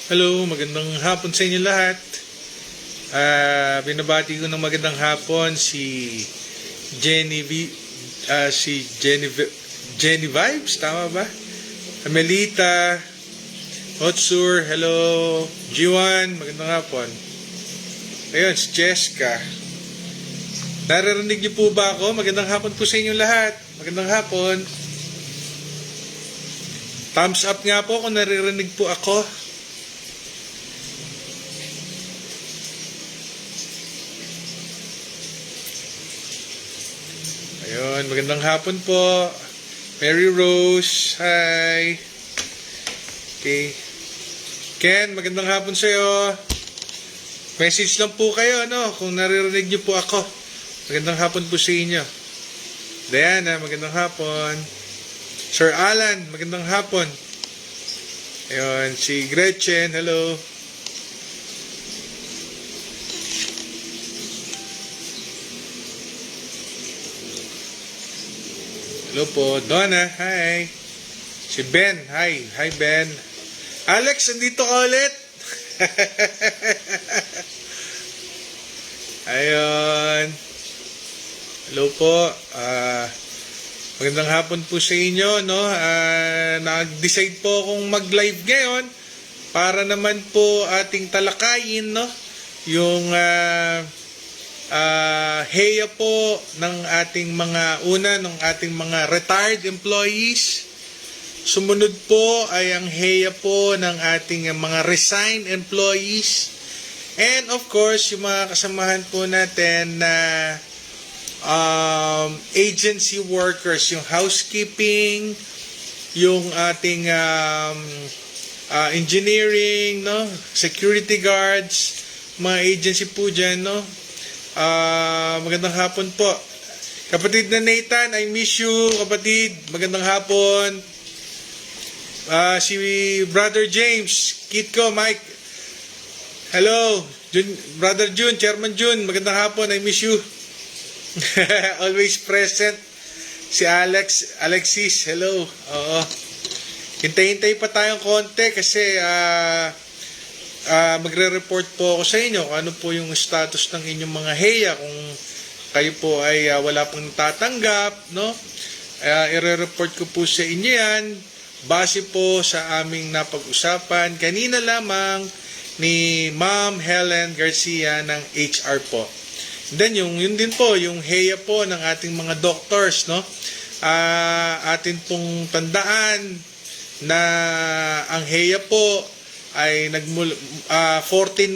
Hello, magandang hapon sa inyo lahat. Binabati ko ng magandang hapon si Jenny Vibes, tama ba? Amelita, Otsur, hello. G1, magandang hapon. Ayun, si Jessica. Naririnig niyo po ba ako? Magandang hapon po sa inyo lahat. Magandang hapon. Thumbs up nga po kung naririnig po ako. Ayun, magandang hapon po. Mary Rose, hi. Okay. Ken, magandang hapon sa'yo. Message lang po kayo, no? Kung naririnig niyo po ako. Magandang hapon po sa inyo. Diana, magandang hapon. Sir Alan, magandang hapon. Ayun, si Gretchen, hello. Hello po. Donna, hi. Si Ben, hi. Hi Ben. Alex, andito ka ulit. Ayun. Hello po. Magandang hapon po sa inyo, no? Nag-decide po akong mag-live ngayon para naman po ating talakayin, no? Yung heya po ng ating ng ating mga retired employees. Sumunod po ay ang heya po ng ating mga resigned employees. And of course, yung mga kasamahan po natin na agency workers, yung housekeeping, yung ating engineering, no? Security guards, mga agency po dyan, no? Magandang hapon po. Kapatid na Nathan, I miss you, kapatid. Magandang hapon. Si Brother James, kid ko, Mike. Hello, Brother June, Chairman June, magandang hapon, I miss you. Always present. Si Alexis, hello. Oo. Hintay-hintay pa tayong konti kasi magre-report po ako sa inyo kung ano po yung status ng inyong mga heya, kung kayo po ay wala pong natatanggap, no? I-report ko po sa inyo yan base po sa aming napag-usapan kanina lamang ni Ma'am Helen Garcia ng HR po. Then yun din po yung heya po ng ating mga doctors, no? Atin pong tandaan na ang heya po ay 14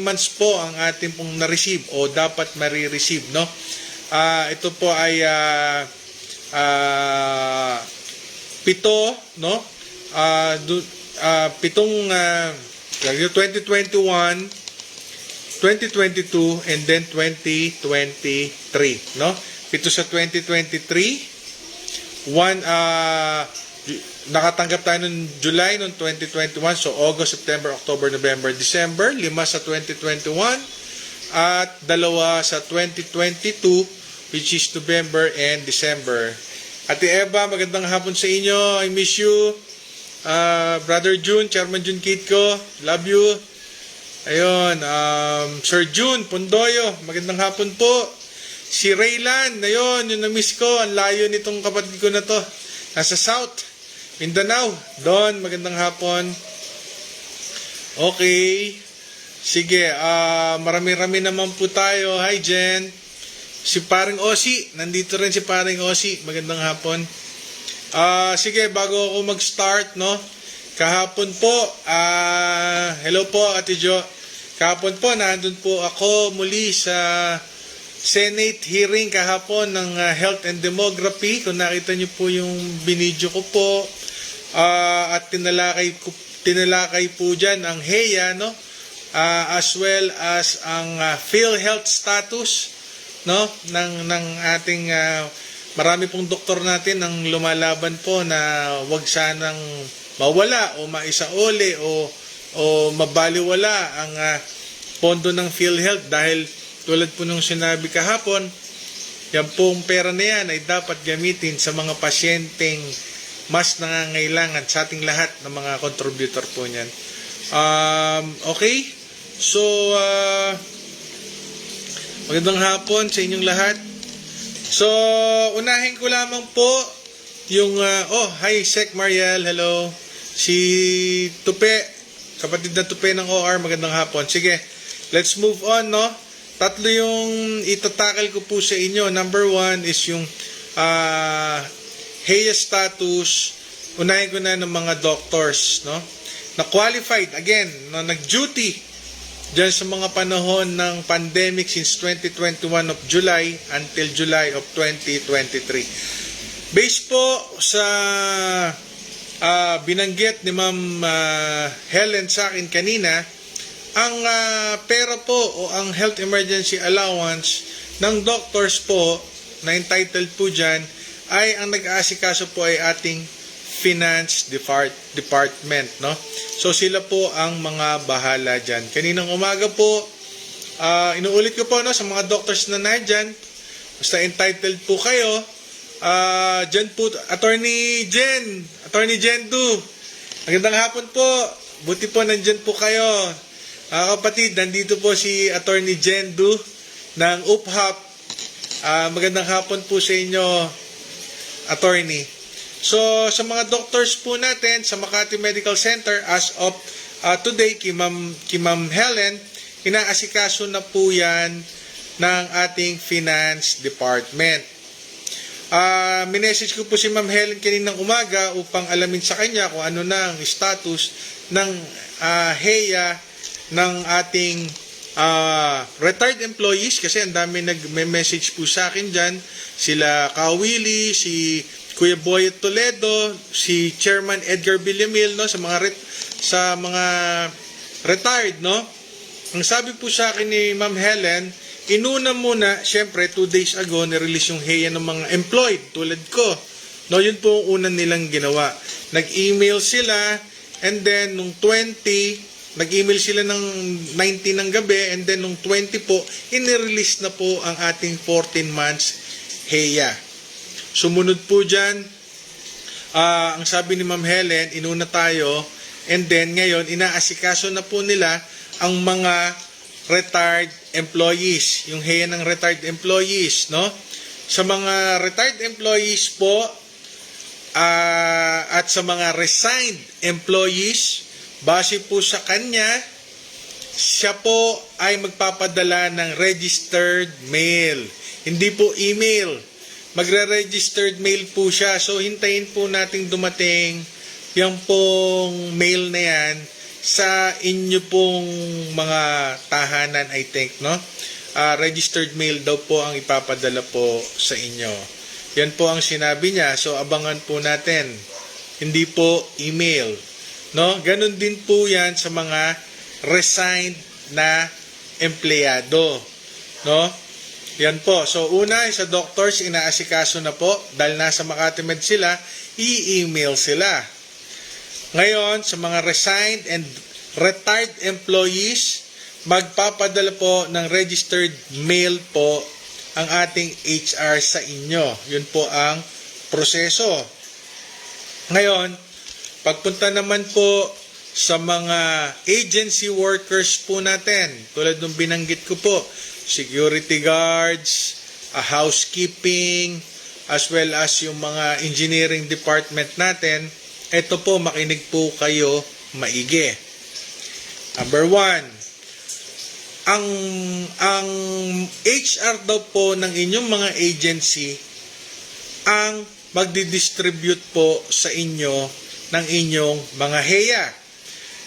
months po ang ating pong na-receive o dapat mari-receive, no? Ito po ay 7, no? 2021, 2022, and then 2023, no? 7 sa 2023, nakatanggap tayo noong July noong 2021, so August, September, October, November, December. 5 sa 2021 at 2 sa 2022, which is November and December. Ate Eva, magandang hapon sa inyo. I miss you. Brother June, Chairman June Kate ko, love you. Ayun, Sir June Pondoyo, magandang hapon po. Si Raylan, ayun, yung na-miss ko, ang layo nitong kapatid ko na to. Nasa South Mindanao. Don, magandang hapon. Okay. Sige, marami-rami naman po tayo. Hi, Jen. Si Paring Osi, nandito rin si Paring Osi. Magandang hapon. Sige, bago ako mag-start, no? Kahapon po, hello po, Ate Jo. Kahapon po, nandun po ako muli sa Senate hearing kahapon ng Health and Demography. Kung nakita niyo po yung binidyo ko po, at tinalakay po dyan ang heya, no? As well as ang PhilHealth status, no? ng ating marami pong doktor natin ang lumalaban po na wag sanang mawala o maisauli o mabaliwala ang pondo ng PhilHealth dahil tulad po nung sinabi kahapon, yan pong pera na yan ay dapat gamitin sa mga pasyenteng mas nangangailangan sa ating lahat ng mga contributor po niyan. Okay? So, magandang hapon sa inyong lahat. So, unahin ko lamang po yung, hi, Sec Mariel, hello. Si Tupe, kapatid na Tupe ng OR, magandang hapon. Sige, let's move on, no? Tatlo yung itatakal ko po sa inyo. Number 1 is yung HEA status. Unahin ko na ng mga doctors, no? Na qualified, again, na nag-duty dyan sa mga panahon ng pandemic since 2021 of July until July of 2023. Based po sa binanggit ni Ma'am Helen sa akin kanina, ang pera po o ang health emergency allowance ng doctors po na entitled po dyan ay ang nag-aasikaso po ay ating finance department, no? So sila po ang mga bahala dyan. Kaninang umaga po, inuulit ko po, no, sa mga doctors na nandyan, basta entitled po kayo, dyan po, Attorney Jen 2, magandang hapon po, buti po nandyan po kayo. Kapatid, nandito po si Attorney Jen 2 ng UPHAP. Magandang hapon po sa inyo, Attorney. So, sa mga doctors po natin sa Makati Medical Center, as of today, kay Ma'am Helen, inaasikaso na po yan ng ating finance department. Minessage ko po si Ma'am Helen kaninang umaga upang alamin sa kanya kung ano na ang status ng HEA ng ating retired employees, kasi ang dami nag-message po sa akin dyan. Sila Kawili, si Kuya Boy Toledo, si Chairman Edgar Villamil, no, sa mga retired, no. Ang sabi po sa akin ni Ma'am Helen, inuna muna, syempre 2 days ago ni-release yung HEA ng mga employed tulad ko. No, yun po ang unang nilang ginawa. Nag-email sila, and then nung 20, nag-email sila ng 19 ng gabi, and then nung 20 po, inirelease na po ang ating 14 months HEA. Sumunod po dyan, ang sabi ni Ma'am Helen, inuna tayo, and then ngayon, inaasikaso na po nila ang mga retired employees, yung HEA ng retired employees, no? Sa mga retired employees po, at sa mga resigned employees, base po sa kanya, siya po ay magpapadala ng registered mail, hindi po email. Magre-registered mail po siya. So, hintayin po nating dumating yung pong mail na yan sa inyo pong mga tahanan, I think, no? Registered mail daw po ang ipapadala po sa inyo. Yan po ang sinabi niya. So, abangan po natin. Hindi po email, no? Ganun din po yan sa mga resigned na empleyado, no? Yan po. So, una, sa doctors, inaasikaso na po. Dahil nasa Makati Med sila, i-email sila. Ngayon, sa mga resigned and retired employees, magpapadala po ng registered mail po ang ating HR sa inyo. Yun po ang proseso. Ngayon, pagpunta naman po sa mga agency workers po natin, tulad ng binanggit ko po, security guards, housekeeping, as well as yung mga engineering department natin, ito po, makinig po kayo maigi. Number 1, ang HR daw po ng inyong mga agency ang magdi-distribute po sa inyo ng inyong mga HEA.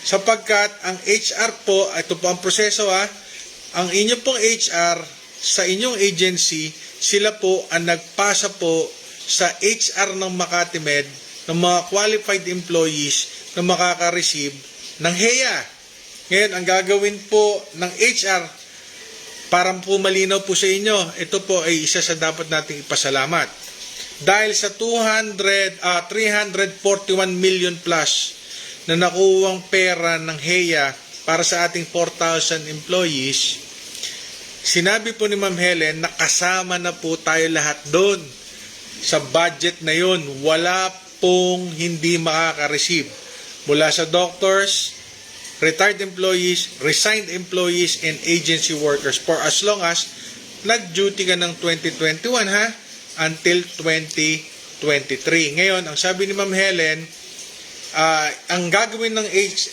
Sapagkat ang HR po, ito po ang proseso ang inyong pong HR sa inyong agency, sila po ang nagpasa po sa HR ng Makati Med ng mga qualified employees na makaka-receive ng HEA. Ngayon, ang gagawin po ng HR, para po malinaw po sa inyo, ito po ay isa sa dapat nating ipasalamat. Dahil sa 341 million plus na nakuwang pera ng HEA para sa ating 4,000 employees, sinabi po ni Ma'am Helen na kasama na po tayo lahat doon. Sa budget na yun, wala pong hindi makaka-receive. Mula sa doctors, retired employees, resigned employees, and agency workers for as long as nag-duty ka ng 2021 ha, until 2023. Ngayon, ang sabi ni Ma'am Helen, ang gagawin ng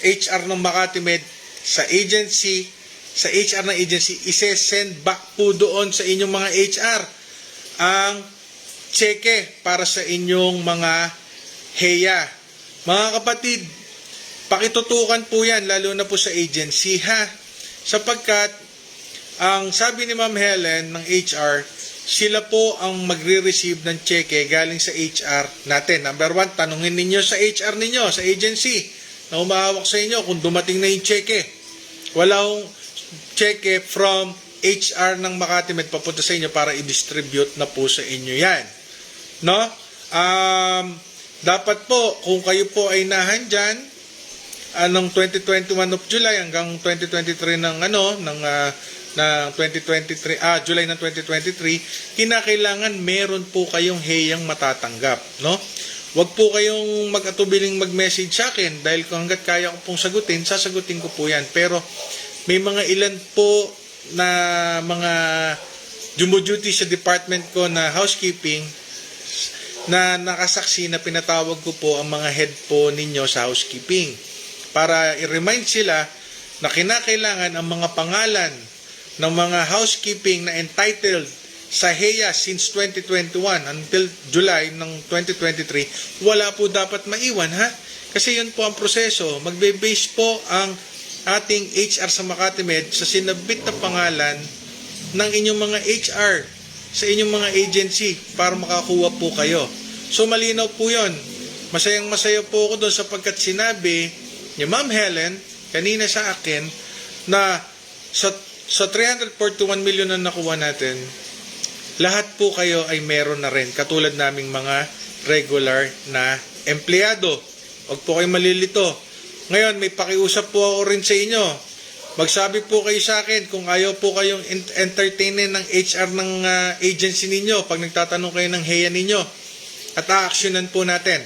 HR ng Makati Med sa agency, sa HR ng agency, ise-send back po doon sa inyong mga HR ang cheque para sa inyong mga HEA. Mga kapatid, pakitutukan po yan, lalo na po sa agency ha, sapagkat ang sabi ni Ma'am Helen ng HR, sila po ang magre-receive ng cheque galing sa HR natin. Number 1, tanungin ninyo sa HR ninyo, sa agency na umahawak sa inyo kung dumating na yung cheque. Walang cheque from HR ng Makati Med papunta sa inyo para i-distribute na po sa inyo yan. No? Dapat po, kung kayo po ay nahandyan, ng 2021 of July hanggang 2023 ng July ng 2023, kinakailangan meron po kayong heyang matatanggap, no? Huwag po kayong mag-atubiling mag-message sa akin dahil kung hangga't kaya ko pong sasagutin ko po yan. Pero may mga ilan po na mga duty sa department ko na housekeeping na nakasaksi na pinatawag ko po ang mga head po ninyo sa housekeeping para i-remind sila na kinakailangan ang mga pangalan ng mga housekeeping na entitled sa HEA since 2021 until July ng 2023, wala po dapat maiwan ha. Kasi yun po ang proseso. Magbe-base po ang ating HR sa Makati Med sa sinabit na pangalan ng inyong mga HR sa inyong mga agency para makakuha po kayo. So malinaw po yun. Masayang-masaya po ako doon sapagkat sinabi ni Ma'am Helen kanina sa akin na sa 341 million na nakuha natin, lahat po kayo ay meron na rin, katulad naming mga regular na empleyado. Huwag po kayo malilito. Ngayon, may pakiusap po ako rin sa inyo. Magsabi po kayo sa akin kung ayaw po kayong entertainin ng HR ng agency ninyo pag nagtatanong kayo ng HEA ninyo. At a-actionan po natin.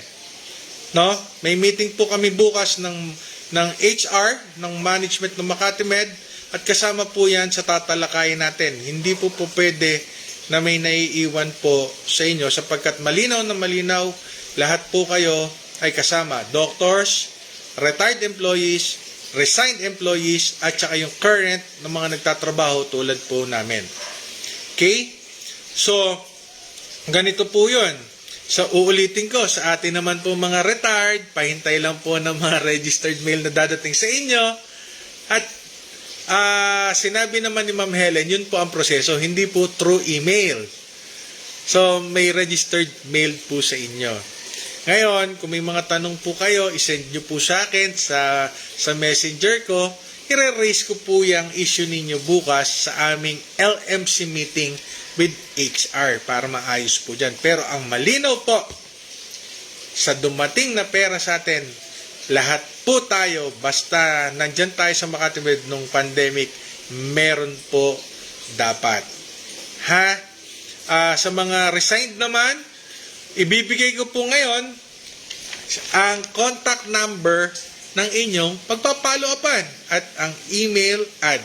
No? May meeting po kami bukas ng HR, ng management ng Makati Med, at kasama po yan sa tatalakayin natin. Hindi po pwede na may naiiwan po sa inyo sapagkat malinaw na malinaw, lahat po kayo ay kasama. Doctors, retired employees, resigned employees, at saka yung current na mga nagtatrabaho tulad po namin. Okay? So, ganito po yun. So, uulitin ko, sa atin naman po mga retired, pahintay lang po ng mga registered mail na dadating sa inyo. At sinabi naman ni Ma'am Helen, yun po ang proseso, hindi po through email. So, may registered mail po sa inyo. Ngayon, kung may mga tanong po kayo, isend nyo po sa akin sa messenger ko. I-raise ko po yung issue ninyo bukas sa aming LMC meeting with HR para maayos po dyan. Pero ang malinaw po, sa dumating na pera sa atin, lahat po tayo, basta nandyan tayo sa Makati Med nung pandemic, meron po dapat. Ha? Sa mga resigned naman, ibibigay ko po ngayon ang contact number ng inyong pagpapalo-upan at ang email ad.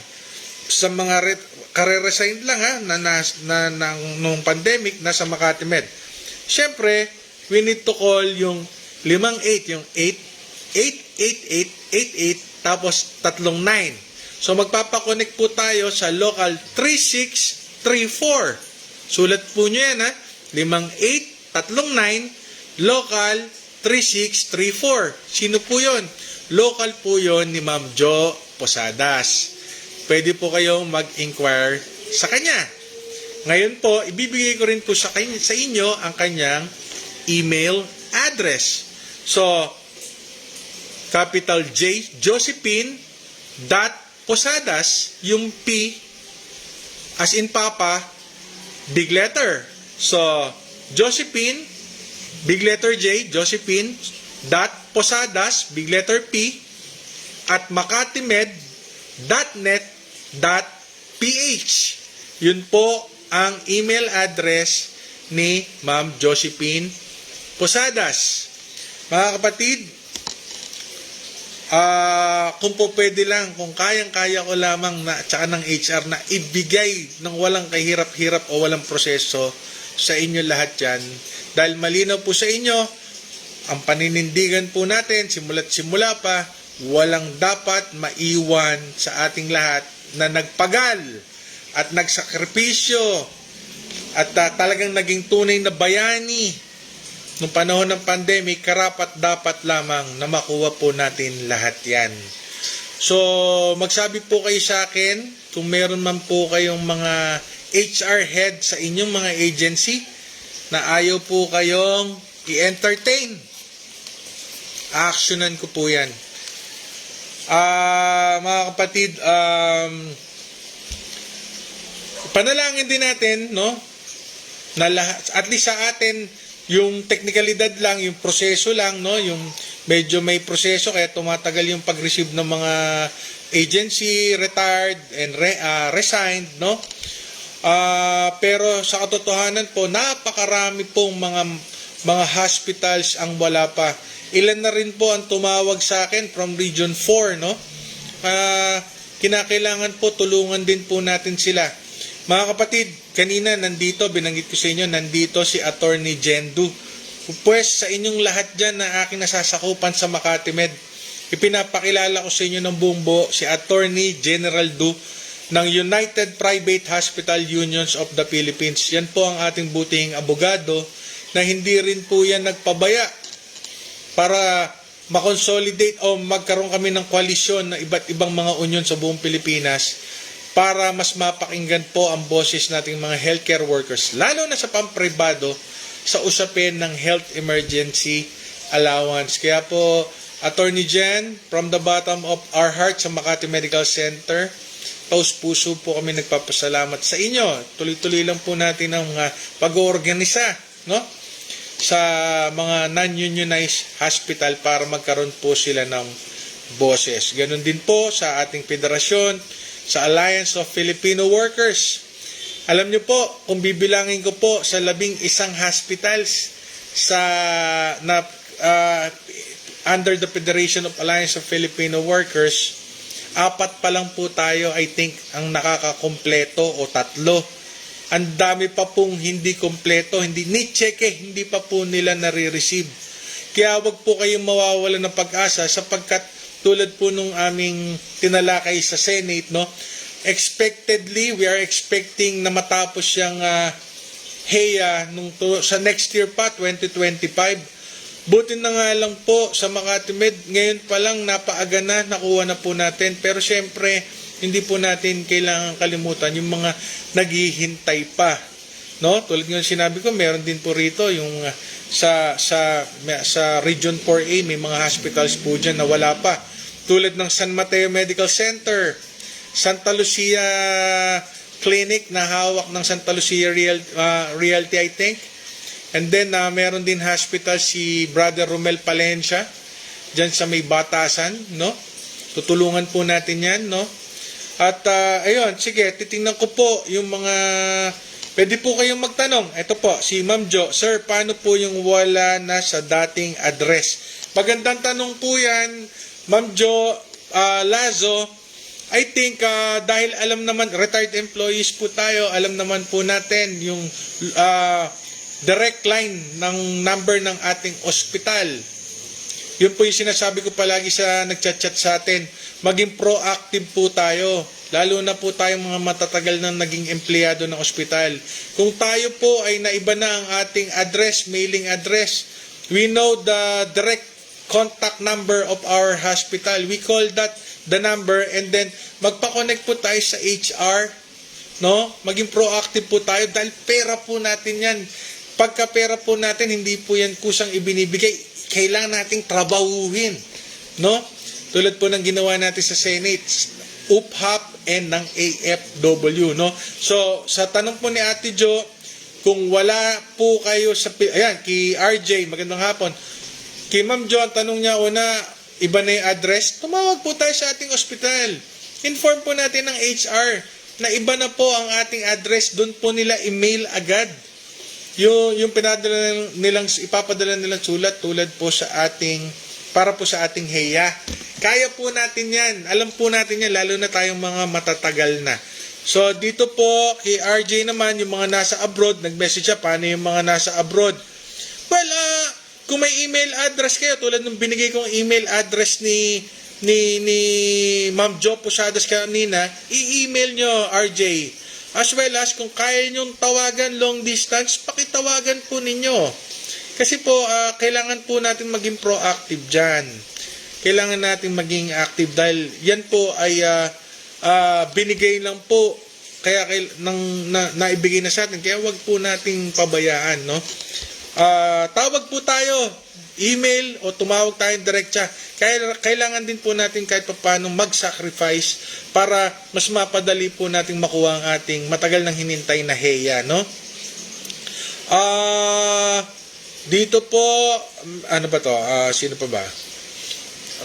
Sa mga kare-resigned lang ha, nung pandemic, nasa Makati Med. Siyempre, we need to call yung 58, yung 88888 tapos 39. So magpapakonect po tayo sa local 3634. Sulat po nyo yan ha. 5839 local 3634. Sino po yon? Local po yon ni Ma'am Jo Posadas. Pwede po kayong mag-inquire sa kanya. Ngayon po, ibibigay ko rin po sa inyo ang kanyang email address. So, capital J, Josephine .Posadas, yung P as in Papa, big letter. So, Josephine, big letter J, Josephine .Posadas, big letter P, at makatimed.net.ph. Yun po ang email address ni Ma'am Josephine Posadas. Mga kapatid, kung po pwede lang, kung kayang-kaya ko lamang na tsaka ng HR na ibigay ng walang kahirap-hirap o walang proseso sa inyo lahat yan. Dahil malinaw po sa inyo, ang paninindigan po natin, simula't simula pa, walang dapat maiwan sa ating lahat na nagpagal at nagsakripisyo at talagang naging tunay na bayani nung panahon ng pandemic, karapat dapat lamang na makuha po natin lahat yan. So, magsabi po kayo sa akin kung meron man po kayong mga HR head sa inyong mga agency na ayaw po kayong i-entertain. Actionan ko po yan. Mga kapatid, panalangin din natin, no? Na lahat, at least sa atin, yung technicalidad lang, yung proseso lang, no? Yung medyo may proseso kaya tumatagal yung pag-receive ng mga agency, retired and resigned, no? Pero sa katotohanan po, napakarami pong mga hospitals ang wala pa. Ilan na rin po ang tumawag sa akin from Region 4, no? Kinakailangan po tulungan din po natin sila. Mga kapatid, kanina nandito, binanggit ko sa inyo, nandito si Attorney Jendu. Pues sa inyong lahat dyan na aking nasasakupan sa Makati Med, ipinapakilala ko sa inyo ng buong buo si Attorney General Du ng United Private Hospital Unions of the Philippines. Yan po ang ating buting abogado na hindi rin po yan nagpabaya para makonsolidate o magkaroon kami ng koalisyon ng iba't ibang mga union sa buong Pilipinas para mas mapakinggan po ang boses nating mga healthcare workers, lalo na sa pampribado sa usapin ng health emergency allowance. Kaya po, Attorney Jen, from the bottom of our heart sa Makati Medical Center, taus-puso po kami nagpapasalamat sa inyo. Tuloy-tuloy lang po natin ang pag-oorganisa, no? Sa mga non-unionized hospital para magkaroon po sila ng boses. Ganon din po sa ating federasyon, sa Alliance of Filipino Workers. Alam niyo po, kung bibilangin ko po sa 11 hospitals under the Federation of Alliance of Filipino Workers, 4 pa lang po tayo, I think, ang nakakakompleto o 3. Ang dami pa pong hindi kompleto, hindi pa po nila nare-receive. Kaya wag po kayong mawawala ng pag-asa sapagkat tulad po nung aming tinalakay sa Senate, no? Expectedly, we are expecting na matapos yung HEA sa next year pa, 2025. Buti na nga lang po sa Makati Med, ngayon pa lang napaaga na, nakuha na po natin. Pero syempre, hindi po natin kailangan kalimutan yung mga naghihintay pa. No? Tulad ng sinabi ko, meron din po rito yung sa Region 4A, may mga hospitals po dyan na wala pa. Tulad ng San Mateo Medical Center, Santa Lucia Clinic na hawak ng Santa Lucia Realty, I think. And then, meron din hospital si Brother Romel Palencia, dyan sa may Batasan, no? Tutulungan po natin yan, no? At, ayun, sige, titingnan ko po yung mga, pwede po kayong magtanong. Ito po, si Ma'am Jo, Sir, paano po yung wala na sa dating address? Magandang tanong po yan, Ma'am Jo Lazo. I think, dahil alam naman, retired employees po tayo, alam naman po natin yung direct line ng number ng ating ospital. Yun po yung sinasabi ko palagi sa nagchat-chat sa atin. Maging proactive po tayo. Lalo na po tayong mga matatagal na naging empleyado ng ospital. Kung tayo po ay naiba na ang ating address, mailing address, we know the direct contact number of our hospital. We call that the number and then magpa-connect po tayo sa HR. No? Maging proactive po tayo dahil pera po natin yan. Pagka pera po natin, hindi po yan kusang ibinibigay. Kailangan nating trabahuhin. No? Tulad po ng ginawa natin sa Senate, UPHAP and ng AFW. No? So, sa tanong po ni Ate Jo, kung wala po kayo sa... Ayan, kay RJ, magandang hapon. Kay Ma'am Jo, ang tanong niya, una, iba na yung address, tumawag po tayo sa ating ospital. Inform po natin ng HR na iba na po ang ating address, doon po nila email agad. Yung ipapadala nilang sulat tulad po sa ating para po sa ating heya. Kaya po natin yan. Alam po natin yan, lalo na tayong mga matatagal na. So, dito po, kay RJ naman, yung mga nasa abroad, nag-message siya, paano yung mga nasa abroad? Well, kung may email address kayo, tulad ng binigay kong email address ni Ma'am Jo Posadas kanina, i-email nyo, RJ. As well as, kung kaya nyong tawagan long distance, pakitawagan po ninyo. Kasi po, kailangan po natin maging proactive dyan. Kailangan natin maging active dahil yan po ay binigay lang po kaya naibigay na sa atin, kaya wag po nating pabayaan, no? Tawag po tayo, email o tumawag tayo direkta. Kailangan din po natin kahit paano mag-sacrifice para mas mapadali po nating makuha ang ating matagal nang hinintay na heya, no? Dito po, ano ba to? Sino pa ba?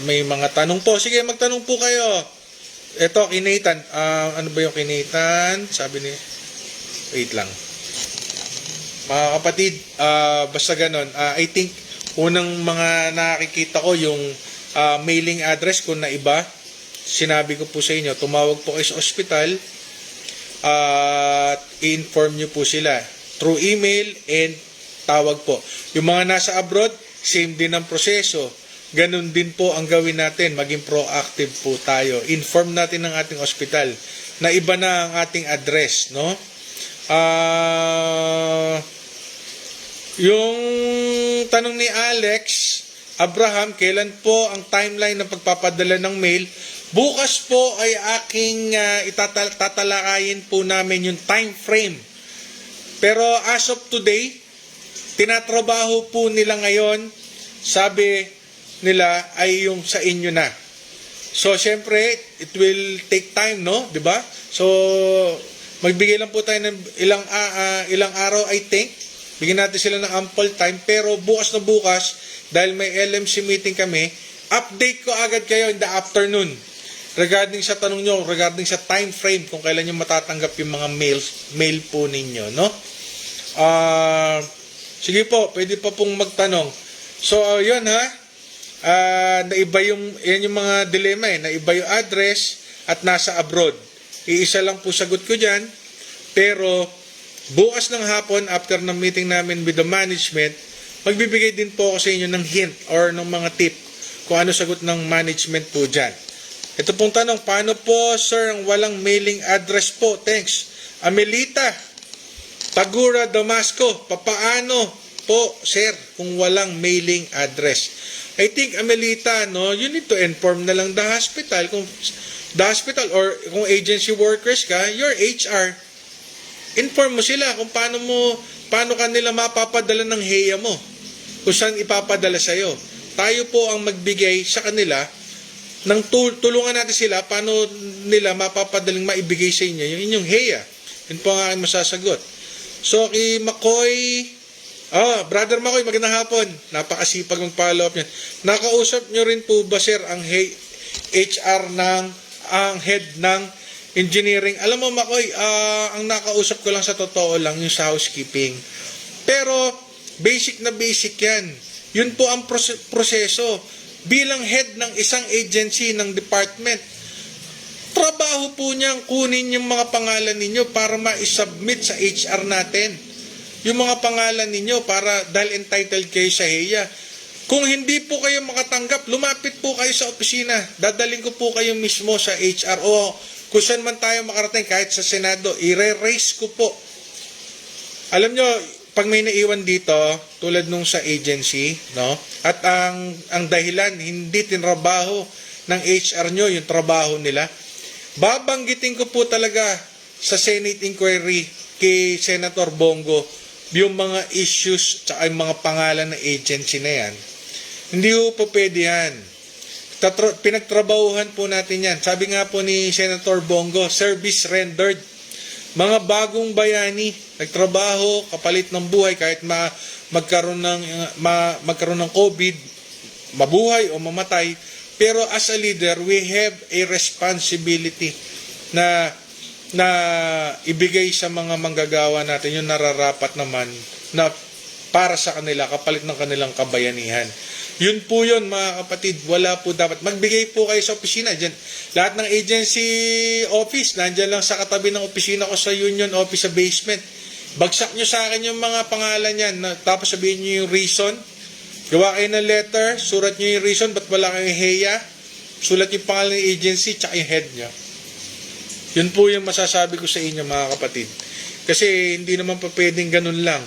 May mga tanong po. Sige, magtanong po kayo. Ito, kay Nathan. Ano ba yung kay Nathan? Sabi ni... Wait lang. Mga kapatid, basta ganon. I think, unang mga nakikita ko yung mailing address ko na iba. Sinabi ko po sa inyo, tumawag po kayo sa ospital at i-inform nyo po sila through email and tawag po. Yung mga nasa abroad, same din ang proseso. Ganun din po ang gawin natin, maging proactive po tayo. Inform natin ng ating ospital na iba na ang ating address, no? Yung tanong ni Alex Abraham, kailan po ang timeline ng pagpapadala ng mail? Bukas po ay aking tatalakayin po namin yung time frame. Pero as of today, tinatrabaho po nila ngayon, sabi nila ay yung sa inyo na. So, syempre, it will take time, no? Diba? So, magbigay lang po tayo ng ilang araw, I think. Bigyan natin sila ng ample time. Pero bukas na bukas, dahil may LMC meeting kami, update ko agad kayo in the afternoon. Regarding sa tanong nyo, regarding sa time frame, kung kailan nyo matatanggap yung mga mail po ninyo, no? Sige po, pwede pa pong magtanong. So, yun ha. Naiba yan yung mga dilemma naiba yung address at nasa abroad. Iisa lang po sagot ko dyan, pero bukas ng hapon after ng meeting namin with the management, magbibigay din po ako sa inyo ng hint or ng mga tip kung ano sagot ng management po dyan. Ito pong tanong, paano po sir ang walang mailing address po? Thanks. Amelita Tagura Damasco, papaano po sir kung walang mailing address? I think, Amelita, no, you need to inform na lang the hospital. Kung the hospital or kung agency workers ka, your HR, inform mo sila kung paano kanila mapapadala ng heya mo. Kung saan ipapadala sa'yo. Tayo po ang magbigay sa kanila ng tulungan natin sila paano nila mapapadaling maibigay sa inyo yung inyong heya. Yun po ang aking masasagot. So, kay Makoy, Brother Makoy, magandang hapon. Napakasipag ng follow-up niya. Nakausap nyo rin po ba, sir, ang HR ang head ng engineering? Alam mo, Makoy, ang nakausap ko lang sa totoo lang yung sa housekeeping. Pero, basic na basic yan. Yun po ang proseso. Bilang head ng isang agency, ng department, trabaho po niyang kunin yung mga pangalan ninyo para ma-submit sa HR natin. Yung mga pangalan ninyo para dahil entitled kayo sa heya. Kung hindi po kayo makatanggap, lumapit po kayo sa opisina. Dadaling ko po kayo mismo sa HR o kung saan man tayo makarating, kahit sa Senado, i-raise ko po. Alam nyo, pag may naiwan dito, tulad nung sa agency, no? At ang dahilan, hindi tinrabaho ng HR nyo yung trabaho nila, babanggitin ko po talaga sa Senate inquiry kay Senator Bongo yung mga issues at yung mga pangalan ng agency na yan. Hindi po pwede yan. Pinagtrabahuhan po natin yan. Sabi nga po ni Senator Bongo, service rendered. Mga bagong bayani, nagtrabaho, kapalit ng buhay kahit magkaroon ng COVID, mabuhay o mamatay. Pero as a leader, we have a responsibility na ibigay sa mga manggagawa natin yung nararapat naman na para sa kanila, kapalit ng kanilang kabayanihan. Yun po yun mga kapatid, wala po dapat. Magbigay po kayo sa opisina. Diyan, lahat ng agency office, nandyan lang sa katabi ng opisina ko sa Union Office sa basement. Bagsak nyo sa akin yung mga pangalan yan, tapos sabihin nyo yung reason. Gawa kayo ng letter, surat nyo yung reason, ba't wala kayong heya? Sulat yung pangalan ng agency, tsaka yung head nyo. Yun po yung masasabi ko sa inyo mga kapatid. Kasi hindi naman pa pwedeng ganun lang.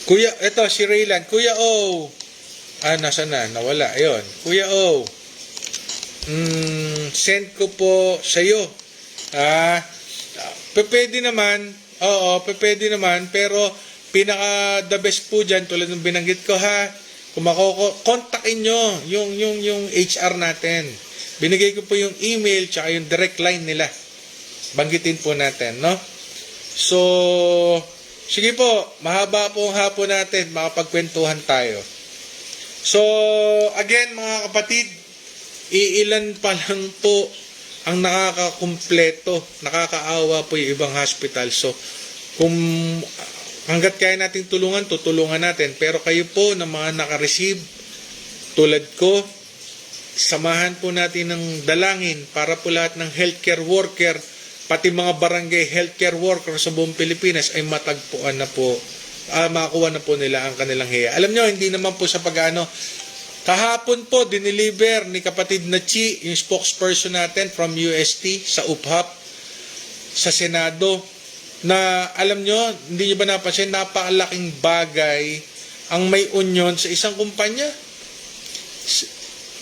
Kuya, eto si Raylan. Kuya O. Nasa na? Nawala. Ayun. Kuya O. Send ko po sa'yo. Pwede naman. Oo, pwede naman. Pero pinaka the best po dyan, tulad ng binanggit ko ha. Kung kontakin nyo yung HR natin. Binigay ko po yung email tsaka yung direct line nila. Banggitin po natin, no? So, sige po, mahaba po ang hapon natin, makapagkwentuhan tayo. So, again mga kapatid, iilan pa lang po ang nakakakumpleto, nakakaawa po yung ibang hospital. So, kung hanggat kaya natin tulungan, tutulungan natin. Pero kayo po na mga nakareceive, tulad ko, samahan po natin ng dalangin para po lahat ng healthcare worker, pati mga barangay healthcare worker sa buong Pilipinas ay matagpuan na po, makakuha na po nila ang kanilang heya. Alam nyo, hindi naman po sa pag-ano, kahapon po, dineliver ni kapatid na Chi, yung spokesperson natin from UST sa UPHAP, sa Senado, na alam nyo, hindi nyo ba napansin, napakalaking bagay ang may union sa isang kumpanya.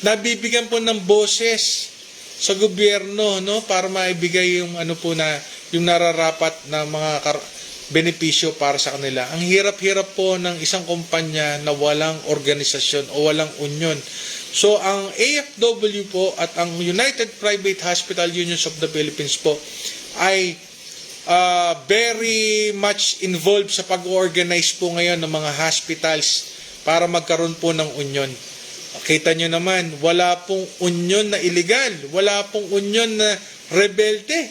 Nabibigyan po ng boses sa gobyerno, no, para maibigay yung ano po na yung nararapat na mga benepisyo para sa kanila. Ang hirap-hirap po ng isang kumpanya na walang organisasyon o walang union. So ang AFW po at ang United Private Hospital Unions of the Philippines po ay very much involved sa pag-organize po ngayon ng mga hospitals para magkaroon po ng union. Kita nyo naman, wala pong union na illegal, wala pong union na rebelde.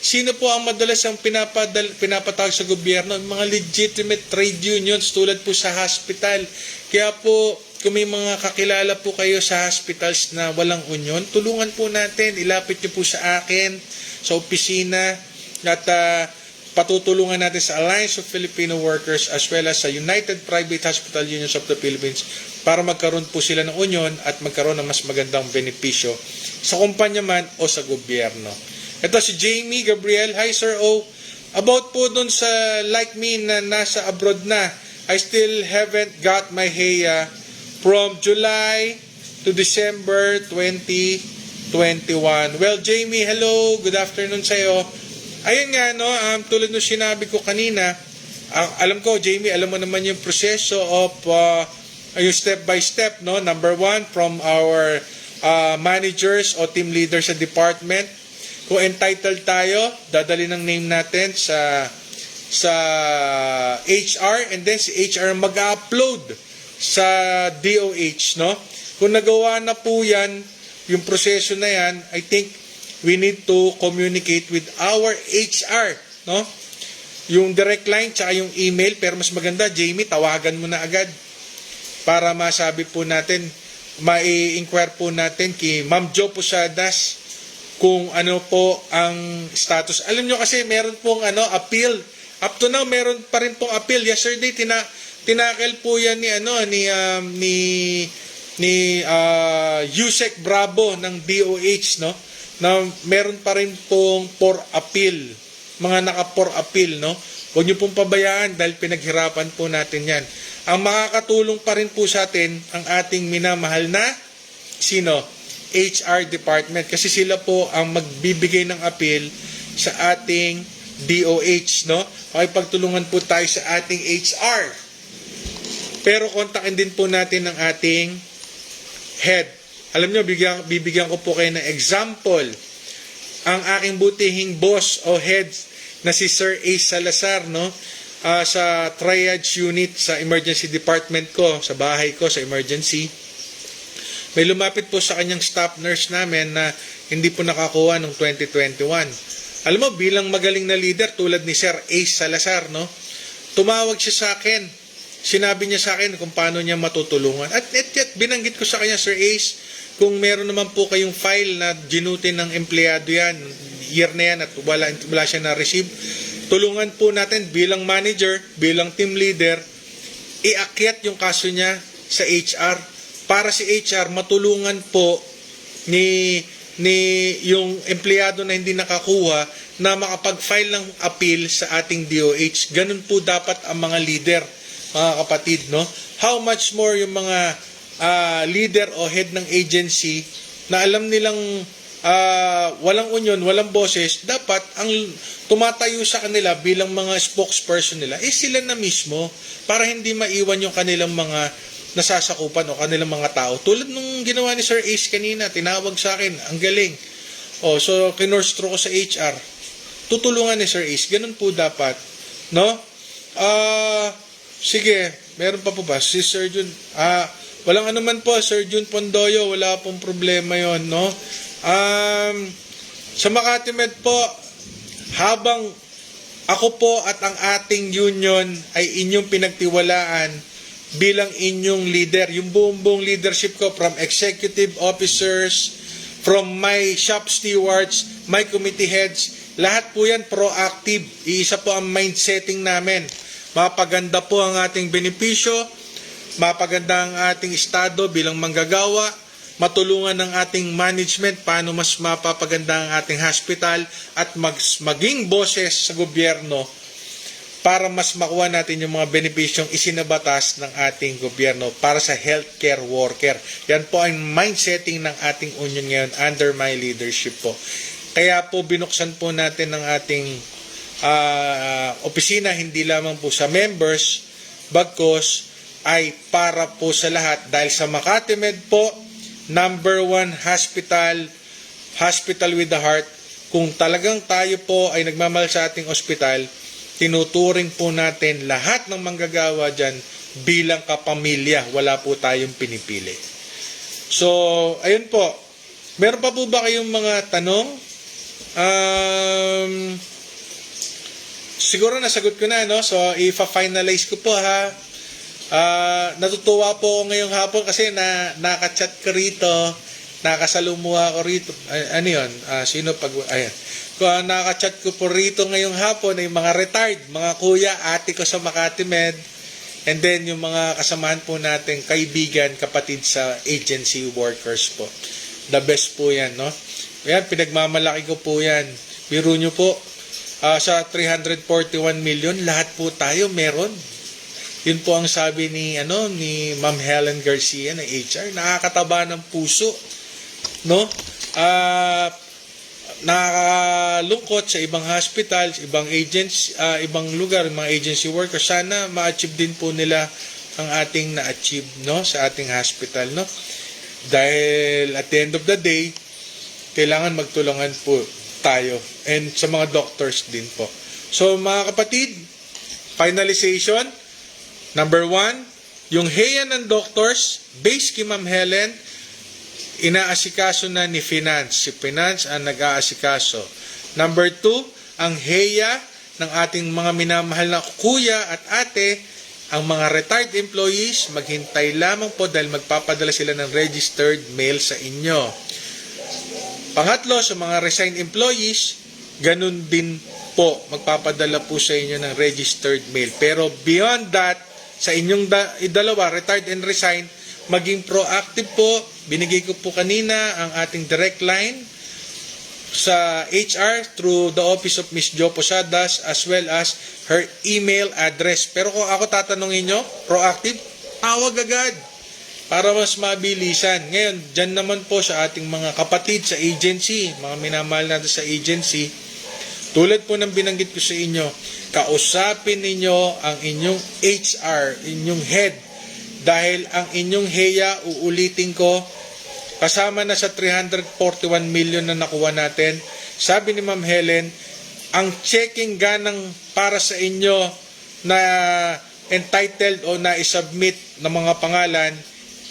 Sino po ang madalas ang pinapatawag sa gobyerno? Mga legitimate trade unions tulad po sa hospital. Kaya po, kung may mga kakilala po kayo sa hospitals na walang union, tulungan po natin, ilapit nyo po sa akin, sa opisina, at patutulungan natin sa Alliance of Filipino Workers as well as sa United Private Hospital Unions of the Philippines para magkaroon po sila ng union at magkaroon ng mas magandang benepisyo sa kumpanya man o sa gobyerno. Ito si Jamie Gabriel. Hi Sir O. About po dun sa like me na nasa abroad na, I still haven't got my HEA from July to December 2021. Well Jamie, hello. Good afternoon sa'yo. Ayun nga, no, tulad ng sinabi ko kanina, alam ko, Jamie, alam mo naman yung proseso of yung step by step, no? Number one, from our managers o team leaders sa department. Kung entitled tayo, dadali ng name natin sa HR, and then si HR mag-upload sa DOH, no? Kung nagawa na po yan, yung proseso na yan, I think we need to communicate with our HR, no? Yung direct line tsaka yung email, pero mas maganda, Jamie, tawagan mo na agad para masabi po natin, mai-inquire po natin kay Ma'am Jo Posadas kung ano po ang status. Alam nyo kasi meron pong appeal. Up to now meron pa rin pong appeal. Yesterday tinakil po yan ni Yusek Bravo ng DOH, no? Na meron pa rin pong for appeal, mga naka-for appeal, no? Huwag niyo pong pabayaan dahil pinaghirapan po natin yan. Ang makakatulong pa rin po sa atin, ang ating minamahal na, sino? HR department. Kasi sila po ang magbibigay ng appeal sa ating DOH, no? Makipagtulungan po tayo sa ating HR. Pero kontakin din po natin ang ating head. Alam nyo, bibigyan ko po kayo ng example. Ang aking butihing boss o head na si Sir Ace Salazar, no? Sa triage unit sa emergency department ko, sa bahay ko, sa emergency. May lumapit po sa kanyang staff nurse namin na hindi po nakakuha noong 2021. Alam mo, bilang magaling na leader tulad ni Sir Ace Salazar, no? Tumawag siya sa akin. sinabi niya sa akin kung paano niya matutulungan. At yet, binanggit ko sa kanya, Sir Ace, kung meron naman po kayong file na ginutin ng empleyado yan, year na yan at wala siya na-receive, tulungan po natin bilang manager, bilang team leader, iakyat yung kaso niya sa HR para si HR matulungan po ni yung empleyado na hindi nakakuha na makapag-file ng appeal sa ating DOH. Ganun po dapat ang mga leader, mga kapatid, no? How much more yung mga leader o head ng agency na alam nilang walang union, walang boses, dapat ang tumatayo sa kanila bilang mga spokesperson nila, sila na mismo para hindi maiwan yung kanilang mga nasasakupan o kanilang mga tao. Tulad nung ginawa ni Sir Ace kanina, tinawag sa akin, ang galing. So, kinorstro ko sa HR. Tutulungan ni Sir Ace. Ganun po dapat. No? Sige, meron pa po ba? Si Sir Jun, walang anuman po, Sir Jun Pondoyo, wala pong problema yon, no? Sa Makati Med po, habang ako po at ang ating union ay inyong pinagtiwalaan bilang inyong leader, yung buong leadership ko from executive officers, from my shop stewards, my committee heads, lahat po yan proactive. Iisa po ang mindsetting namin. Mapaganda po ang ating benepisyo, mapaganda ang ating estado bilang manggagawa, matulungan ng ating management paano mas mapapaganda ang ating hospital at maging boses sa gobyerno para mas makuha natin yung mga benepisyong isinabatas ng ating gobyerno para sa healthcare worker. Yan po ang mindsetting ng ating union ngayon under my leadership po. Kaya po binuksan po natin ng ating opisina hindi lamang po sa members, bagkos ay para po sa lahat dahil sa Makati Med po, number 1 hospital with the heart. Kung talagang tayo po ay nagmamahal sa ating ospital, tinuturing po natin lahat ng manggagawa dyan bilang kapamilya. Wala po tayong pinipili. So, ayun po. Meron pa po ba kayong mga tanong? Siguro nasagot ko na, no? So, i-finalize ko po, ha? Natutuwa po ako ngayong hapon kasi nakachat ko rito, nakasalumuha ko rito. Ano yun? Sino pag... Ayan. Kung nakachat ko po rito ngayong hapon ay mga retired, mga kuya, ate ko sa Makati Med, and then yung mga kasamahan po natin, kaibigan, kapatid sa agency workers po. The best po yan, no? Ayan, pinagmamalaki ko po yan. Biro nyo po, sa 341 million, lahat po tayo meron. Yun po ang sabi ni Ma'am Helen Garcia ng HR, nakakataba ng puso, no? Nakalungkot sa ibang hospital, ibang agents, ibang lugar, mga agency workers, sana ma-achieve din po nila ang ating na-achieve, no, sa ating hospital, no? Dahil at the end of the day, kailangan magtulungan po tayo and sa mga doctors din po. So mga kapatid, finalization, number 1, yung HEA ng doctors, based kay Ma'am Helen, inaasikaso na ni Finance. Si Finance ang nag-aasikaso. Number 2, ang HEA ng ating mga minamahal na kuya at ate, ang mga retired employees, maghintay lamang po dahil magpapadala sila ng registered mail sa inyo. Pangatlo, sa mga resigned employees, ganun din po, magpapadala po sa inyo ng registered mail. Pero beyond that, sa inyong dalawa, retired and resigned, maging proactive po. Binigay ko po kanina ang ating direct line sa HR through the office of Ms. Jo Posadas as well as her email address. Pero kung ako tatanungin nyo, proactive, tawag agad para mas mabilisan. Ngayon, dyan naman po sa ating mga kapatid sa agency, mga minamahal natin sa agency, tulad po ng binanggit ko sa inyo, kausapin ninyo ang inyong HR, inyong head, dahil ang inyong HEA, uulitin ko, kasama na sa 341 million na nakuha natin. Sabi ni Ma'am Helen, ang checking ganang para sa inyo na entitled o na isubmit ng mga pangalan,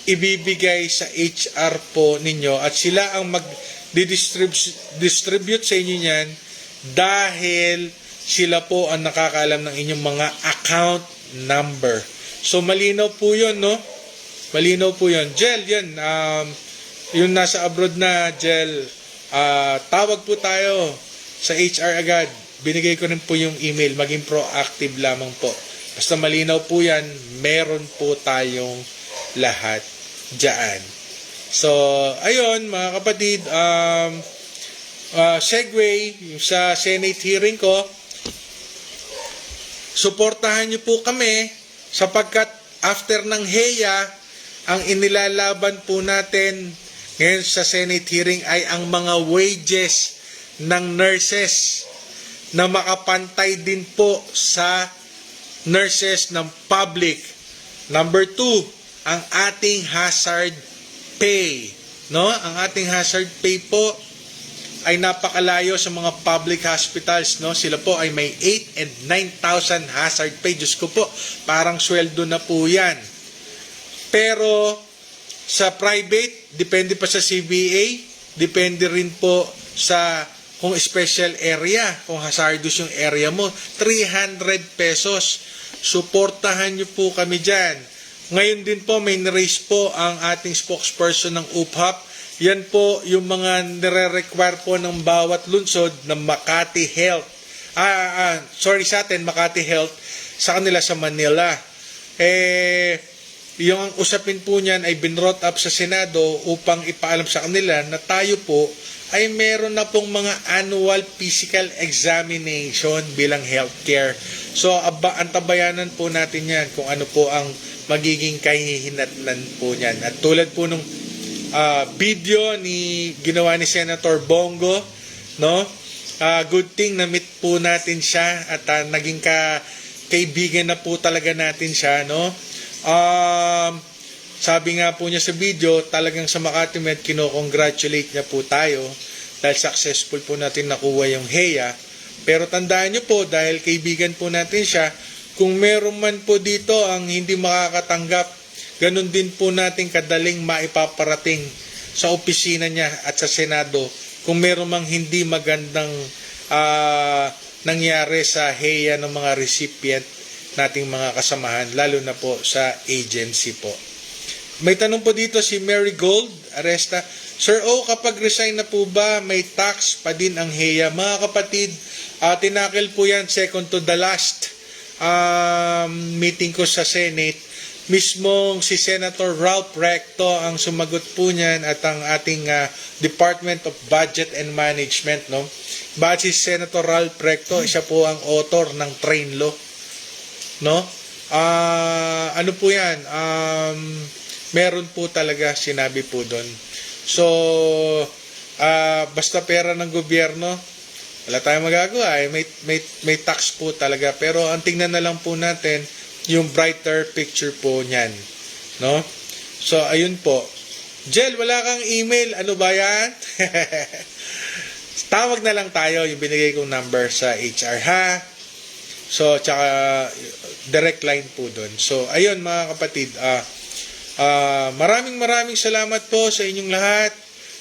ibibigay sa HR po ninyo at sila ang mag-distribute sa inyo niyan dahil sila po ang nakakaalam ng inyong mga account number. So malinaw po yun, no? Malinaw po yun. Jel, yan. Yung nasa abroad na, Jel, tawag po tayo sa HR agad. Binigay ko rin po yung email. Maging proactive lamang po. Basta malinaw po yan, meron po tayong lahat dyan. So, ayun mga kapatid, segue sa Senate hearing ko, suportahan niyo po kami sapagkat after ng HEA, ang inilalaban po natin ngayon sa Senate hearing ay ang mga wages ng nurses na makapantay din po sa nurses ng public. Number 2, ang ating hazard pay. No? Ang ating hazard pay po ay napakalayo sa mga public hospitals, no? Sila po ay may 8 and 9,000 hazard pay. Diyos ko po, parang sweldo na po yan. Pero sa private, depende pa sa CBA, depende rin po sa kung special area, kung hazardous yung area mo, 300 pesos. Suportahan nyo po kami dyan. Ngayon din po, may niraise po ang ating spokesperson ng UPHAP. Yan po yung mga nire-require po ng bawat lungsod ng Makati Health. Sa atin, Makati Health, sa kanila sa Manila. Yung ang usapin po niyan ay binrot up sa Senado upang ipaalam sa kanila na tayo po ay meron na pong mga annual physical examination bilang healthcare. So, antabayanan po natin yan kung ano po ang magiging kahihinatnan po niyan. At tulad po nung video ginawa ni Senator Bongo, no? Good thing na meet po natin siya at naging kaibigan na po talaga natin siya, no? Sabi nga po niya sa video, talagang sa Makati Med kino-congratulate niya po tayo dahil successful po natin nakuha yung HEA. Pero tandaan niyo po, dahil kaibigan po natin siya, kung meron man po dito ang hindi makakatanggap, ganun din po natin kadaling maipaparating sa opisina niya at sa Senado kung meron mang hindi magandang nangyari sa HEA ng mga recipient nating mga kasamahan, lalo na po sa agency po. May tanong po dito si Mary Gold Aresta. Sir O, kapag resign na po ba, may tax pa din ang HEA? Mga kapatid, tinakil po yan second to the last meeting ko sa Senate. Mismong si Senator Ralph Recto ang sumagot po niyan at ang ating Department of Budget and Management, no? But si Senator Ralph Recto, siya po ang author ng train law, no? Ano po yan? Meron po talaga sinabi po doon. So, basta pera ng gobyerno, wala tayong magagawa. May tax po talaga. Pero ang tingnan na lang po natin, yung brighter picture po niyan. No? So, ayun po. Jel, wala kang email. Ano ba yan? Tawag na lang tayo. Yung binigay kong number sa HR, ha? So, tsaka direct line po doon. So, ayun mga kapatid. Maraming salamat po sa inyong lahat.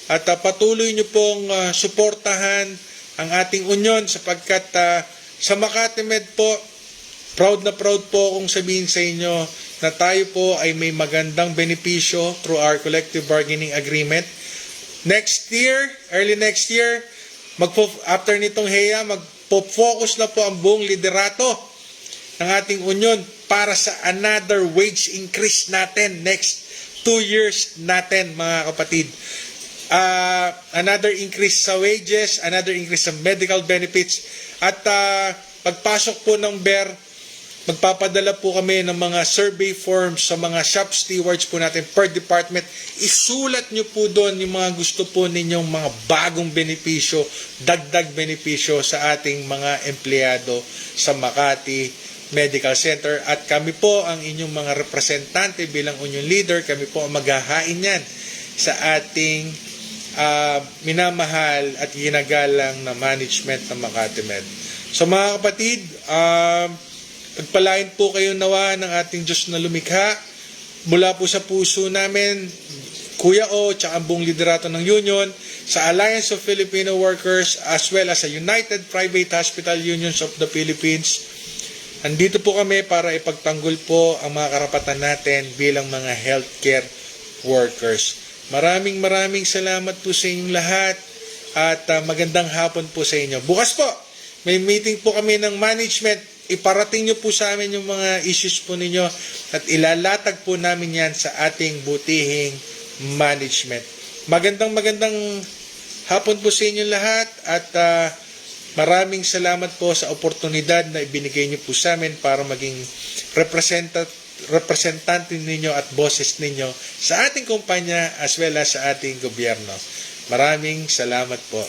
At patuloy nyo pong suportahan ang ating union sapagkat sa Makati Med po, proud na proud po akong sabihin sa inyo na tayo po ay may magandang benepisyo through our collective bargaining agreement. Next year, early next year, after nitong HEA, magpo-focus na po ang buong liderato ng ating union para sa another wage increase natin next 2 years natin, mga kapatid. Another increase sa wages, another increase sa medical benefits, at pagpasok po ng BER, magpapadala po kami ng mga survey forms sa mga shop stewards po natin per department. Isulat nyo po doon yung mga gusto po ninyong mga bagong benepisyo, dagdag benepisyo sa ating mga empleyado sa Makati Medical Center. At kami po ang inyong mga representante bilang union leader, kami po ang maghahain yan sa ating minamahal at ginagalang na management ng Makati Med. So mga kapatid, pagpalain po kayo nawa ng ating Diyos na lumikha mula po sa puso namin, Kuya O, tsaka ang buong liderato ng union, sa Alliance of Filipino Workers, as well as sa United Private Hospital Unions of the Philippines. Andito po kami para ipagtanggol po ang mga karapatan natin bilang mga healthcare workers. Maraming salamat po sa inyong lahat at magandang hapon po sa inyo. Bukas po, may meeting po kami ng management. Iparating nyo po sa amin yung mga issues po ninyo at ilalatag po namin yan sa ating butihing management. Magandang hapon po sa inyo lahat at maraming salamat po sa oportunidad na ibinigay nyo po sa amin para maging representante ninyo at boses ninyo sa ating kumpanya as well as sa ating gobyerno. Maraming salamat po.